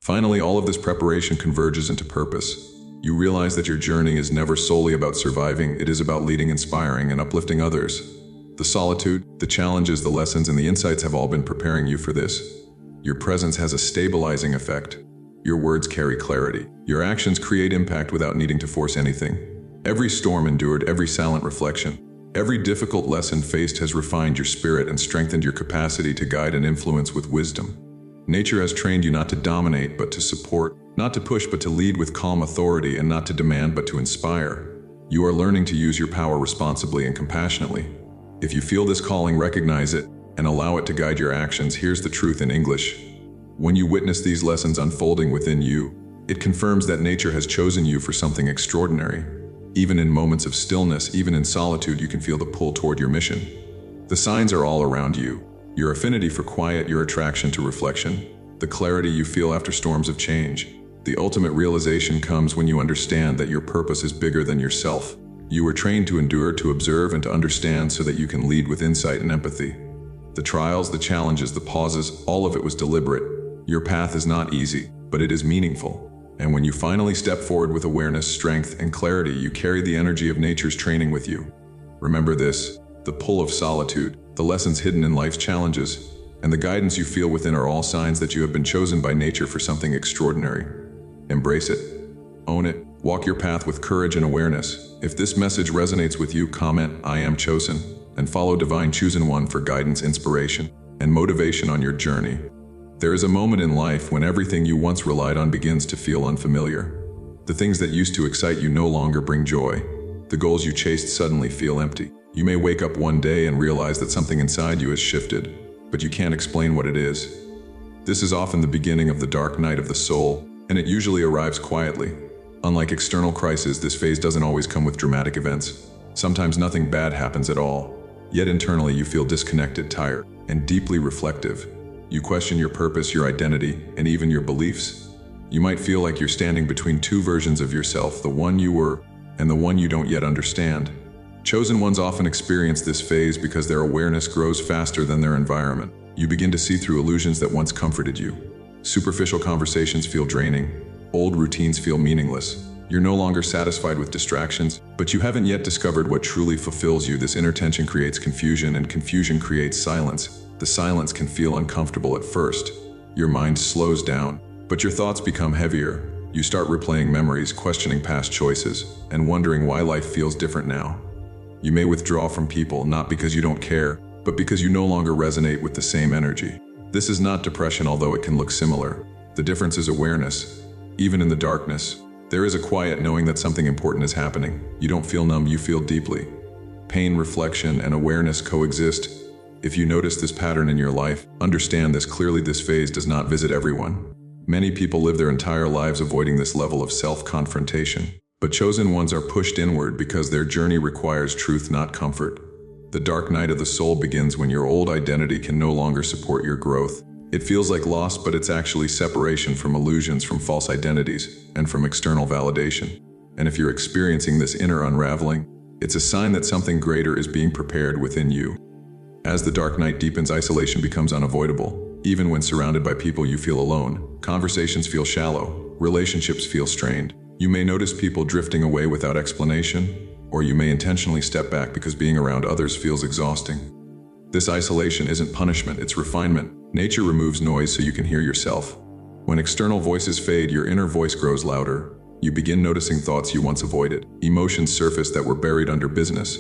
Finally, all of this preparation converges into purpose. You realize that your journey is never solely about surviving, it is about leading, inspiring, and uplifting others. The solitude, the challenges, the lessons, and the insights have all been preparing you for this. Your presence has a stabilizing effect. Your words carry clarity. Your actions create impact without needing to force anything. Every storm endured, every silent reflection, every difficult lesson faced has refined your spirit and strengthened your capacity to guide and influence with wisdom. Nature has trained you not to dominate, but to support, not to push, but to lead with calm authority, and not to demand, but to inspire. You are learning to use your power responsibly and compassionately. If you feel this calling, recognize it and allow it to guide your actions. Here's the truth in English. When you witness these lessons unfolding within you, it confirms that nature has chosen you for something extraordinary. Even in moments of stillness, even in solitude, you can feel the pull toward your mission. The signs are all around you. Your affinity for quiet, your attraction to reflection, the clarity you feel after storms of change. The ultimate realization comes when you understand that your purpose is bigger than yourself. You were trained to endure, to observe, and to understand so that you can lead with insight and empathy. The trials, the challenges, the pauses, all of it was deliberate. Your path is not easy, but it is meaningful. And when you finally step forward with awareness, strength, and clarity, you carry the energy of nature's training with you. Remember this, the pull of solitude, the lessons hidden in life's challenges, and the guidance you feel within are all signs that you have been chosen by nature for something extraordinary. Embrace it. Own it. Walk your path with courage and awareness. If this message resonates with you, comment, "I am chosen," and follow Divine Chosen One for guidance, inspiration, and motivation on your journey. There is a moment in life when everything you once relied on begins to feel unfamiliar. The things that used to excite you no longer bring joy. The goals you chased suddenly feel empty. You may wake up one day and realize that something inside you has shifted, but you can't explain what it is. This is often the beginning of the dark night of the soul, and it usually arrives quietly. Unlike external crises, this phase doesn't always come with dramatic events. Sometimes nothing bad happens at all. Yet internally you feel disconnected, tired, and deeply reflective. You question your purpose, your identity, and even your beliefs. You might feel like you're standing between two versions of yourself, the one you were and the one you don't yet understand. Chosen ones often experience this phase because their awareness grows faster than their environment. You begin to see through illusions that once comforted you. Superficial conversations feel draining. Old routines feel meaningless. You're no longer satisfied with distractions, but you haven't yet discovered what truly fulfills you. This inner tension creates confusion, and confusion creates silence. The silence can feel uncomfortable at first. Your mind slows down, but your thoughts become heavier. You start replaying memories, questioning past choices, and wondering why life feels different now. You may withdraw from people, not because you don't care, but because you no longer resonate with the same energy. This is not depression, although it can look similar. The difference is awareness. Even in the darkness, there is a quiet knowing that something important is happening. You don't feel numb, you feel deeply. Pain, reflection, and awareness coexist. If you notice this pattern in your life, understand this clearly: this phase does not visit everyone. Many people live their entire lives avoiding this level of self-confrontation. But chosen ones are pushed inward because their journey requires truth, not comfort. The dark night of the soul begins when your old identity can no longer support your growth. It feels like loss, but it's actually separation from illusions, from false identities, and from external validation. And if you're experiencing this inner unraveling, it's a sign that something greater is being prepared within you. As the dark night deepens, isolation becomes unavoidable. Even when surrounded by people, you feel alone. Conversations feel shallow. Relationships feel strained. You may notice people drifting away without explanation, or you may intentionally step back because being around others feels exhausting. This isolation isn't punishment, it's refinement. Nature removes noise so you can hear yourself. When external voices fade, your inner voice grows louder. You begin noticing thoughts you once avoided. Emotions surface that were buried under business.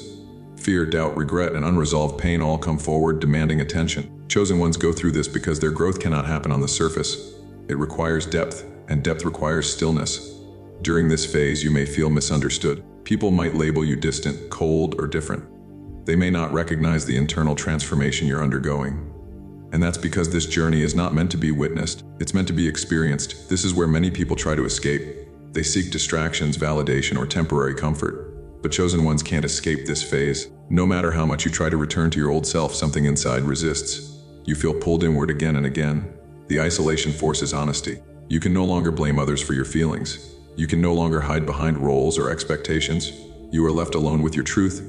Fear, doubt, regret, and unresolved pain all come forward, demanding attention. Chosen ones go through this because their growth cannot happen on the surface. It requires depth, and depth requires stillness. During this phase, you may feel misunderstood. People might label you distant, cold, or different. They may not recognize the internal transformation you're undergoing. And that's because this journey is not meant to be witnessed, it's meant to be experienced. This is where many people try to escape. They seek distractions, validation, or temporary comfort. But chosen ones can't escape this phase. No matter how much you try to return to your old self, something inside resists. You feel pulled inward again and again. The isolation forces honesty. You can no longer blame others for your feelings. You can no longer hide behind roles or expectations. You are left alone with your truth.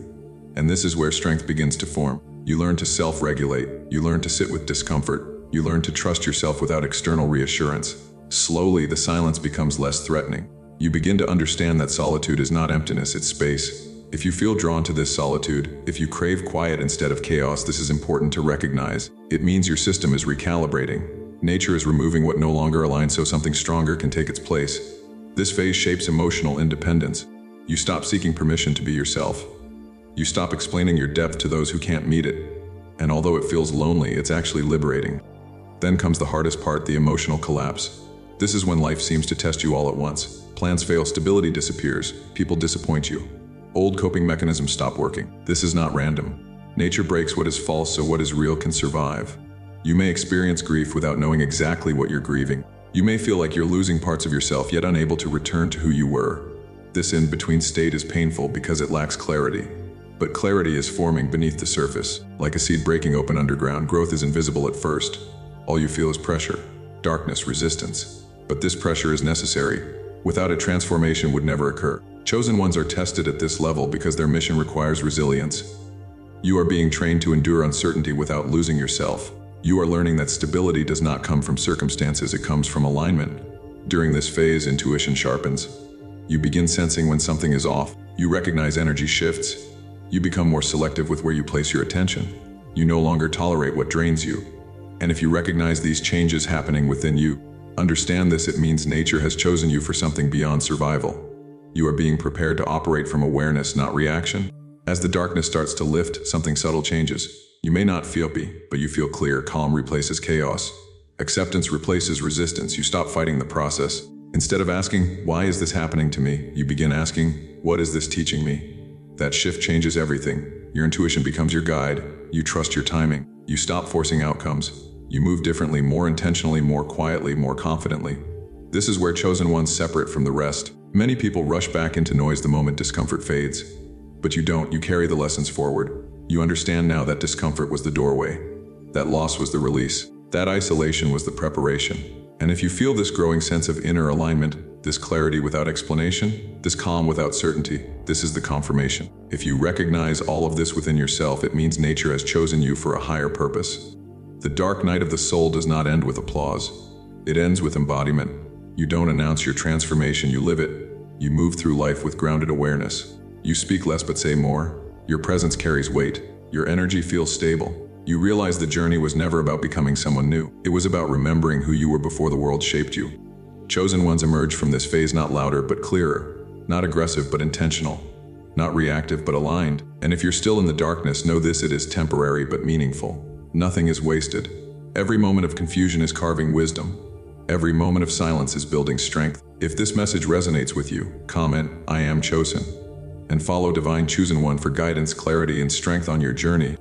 And this is where strength begins to form. You learn to self-regulate. You learn to sit with discomfort. You learn to trust yourself without external reassurance. Slowly, the silence becomes less threatening. You begin to understand that solitude is not emptiness, it's space. If you feel drawn to this solitude, if you crave quiet instead of chaos, this is important to recognize. It means your system is recalibrating. Nature is removing what no longer aligns so something stronger can take its place. This phase shapes emotional independence. You stop seeking permission to be yourself. You stop explaining your depth to those who can't meet it. And although it feels lonely, it's actually liberating. Then comes the hardest part, the emotional collapse. This is when life seems to test you all at once. Plans fail, stability disappears, people disappoint you. Old coping mechanisms stop working. This is not random. Nature breaks what is false so what is real can survive. You may experience grief without knowing exactly what you're grieving. You may feel like you're losing parts of yourself yet unable to return to who you were. This in-between state is painful because it lacks clarity. But clarity is forming beneath the surface. Like a seed breaking open underground, growth is invisible at first. All you feel is pressure, darkness, resistance. But this pressure is necessary. Without it, transformation would never occur. Chosen ones are tested at this level because their mission requires resilience. You are being trained to endure uncertainty without losing yourself. You are learning that stability does not come from circumstances, it comes from alignment. During this phase, intuition sharpens. You begin sensing when something is off. You recognize energy shifts. You become more selective with where you place your attention. You no longer tolerate what drains you. And if you recognize these changes happening within you, understand this, it means nature has chosen you for something beyond survival. You are being prepared to operate from awareness, not reaction. As the darkness starts to lift, something subtle changes. You may not feel happy, but you feel clear. Calm replaces chaos. Acceptance replaces resistance. You stop fighting the process. Instead of asking, why is this happening to me? You begin asking, what is this teaching me? That shift changes everything. Your intuition becomes your guide. You trust your timing. You stop forcing outcomes. You move differently, more intentionally, more quietly, more confidently. This is where chosen ones separate from the rest. Many people rush back into noise the moment discomfort fades. But you don't. You carry the lessons forward. You understand now that discomfort was the doorway. That loss was the release. That isolation was the preparation. And if you feel this growing sense of inner alignment, this clarity without explanation, this calm without certainty, this is the confirmation. If you recognize all of this within yourself, it means nature has chosen you for a higher purpose. The dark night of the soul does not end with applause. It ends with embodiment. You don't announce your transformation, you live it. You move through life with grounded awareness. You speak less but say more. Your presence carries weight. Your energy feels stable. You realize the journey was never about becoming someone new. It was about remembering who you were before the world shaped you. Chosen ones emerge from this phase not louder but clearer, not aggressive but intentional, not reactive but aligned. And if you're still in the darkness, know this, it is temporary but meaningful. Nothing is wasted. Every moment of confusion is carving wisdom. Every moment of silence is building strength. If this message resonates with you, comment, I am chosen, and follow Divine Chosen One for guidance, clarity, and strength on your journey.